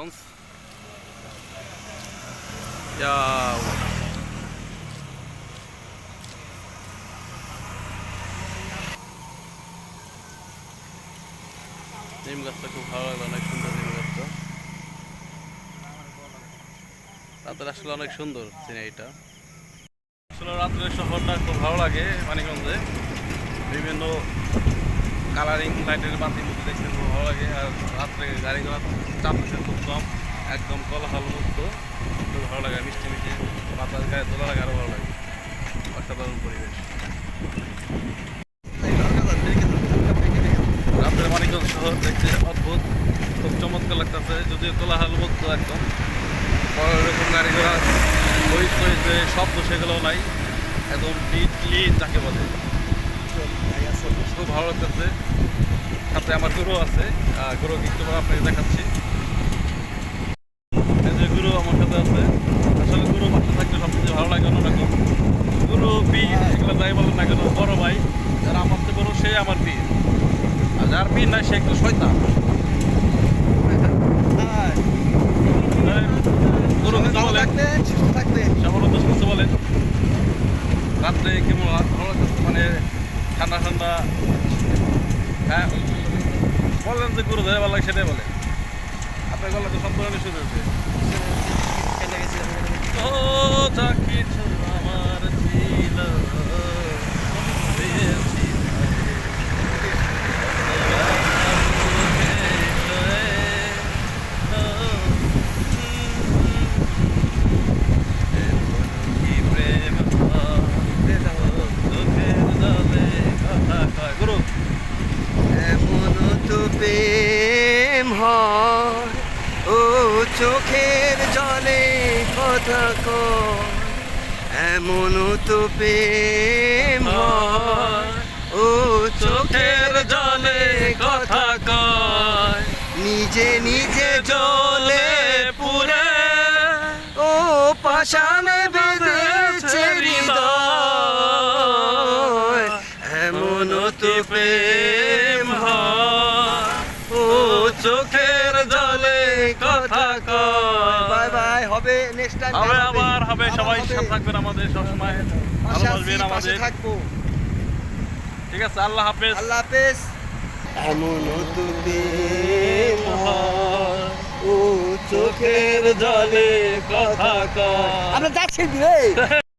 মানিকগঞ্জ। যাও নিম গাছটা খুব ভালো লাগলো, অনেক সুন্দর নিম গাছটা। রাতের আসলে অনেক সুন্দর সিনারিটা। আসলে রাত্রের শহরটা খুব ভালো লাগে মানিকগঞ্জে। বিভিন্ন কালারিং লাইটের বাতি মুক্তি দেখতে খুব ভালো লাগে। আর রাত্রে গাড়ি ঘোড়া চাপতেছে খুব কম, একদম কোলাহল মুক্ত, খুব ভালো লাগে। মিষ্টি মিষ্টি বাতাস গায়ে তোলা লাগে, আরও ভালো লাগে। অসাধারণ পরিবেশ। রাতের মানিকগঞ্জ শহর দেখতে অদ্ভুত, খুব চমৎকার লাগতেছে, যদিও কোলাহল মুক্ত একদম। বড় এরকম গাড়ি ঘোড়া যে শব্দ সেগুলোও নাই, একদম ক্লিন যাকে বলে, খুব ভালো লাগতেছে। সাথে আমার গরু আছে, গরুকে একটু আপনাকে দেখাচ্ছি। এই যে গরু আমার সাথে আছে। আসলে গরু বাচ্চা থাকলে সবচেয়ে ভালো লাগে অন্যরকম। গরু পীর এগুলো যাই বলেন না কেন, বড় ভাই যারা আমার তো গরু সে আমার পীর, আর যার পীর নাই সে একটু শয়তান। গরু ভালো বলেন রাত্রে কেমন ভালো লাগতেছে, মানে ঠান্ডা ঠান্ডা। হ্যাঁ বলেন যে গরু ধরে ভালো লাগে সেটাই বলেন। আপনার গলা তো সব ধরনের শুরু হয়েছে। ও যা কিছু আমার ছিল পেয়েছি কি প্রেম চোখের জলে কথা কয় গুরু। এমন তো প্রেম হয়, ও চোখের জলে কথা কয়। এমন তো প্রেম হয়, ও চোখের জলে কথা কয়। নিজে নিজে জ্বলে পুরে, ও পাষাণে বেঁধেছে হৃদয়। এমন তো প্রেম হয়, ও চোখের জলে কথা কয়। বাই বাই, হবে নেক্সট টাইম, হবে আবার হবে। সবাই সাথে থাকবেন আমাদের, সবসময় ভালোবাসবেন আমাদের। থাকবো। ঠিক আছে, আল্লাহ হাফেজ। আল্লাহ হাফেজ। এমন তো প্রেম হয়, ও চোখের জলে কথা কয়। আমরা যাচ্ছি রে।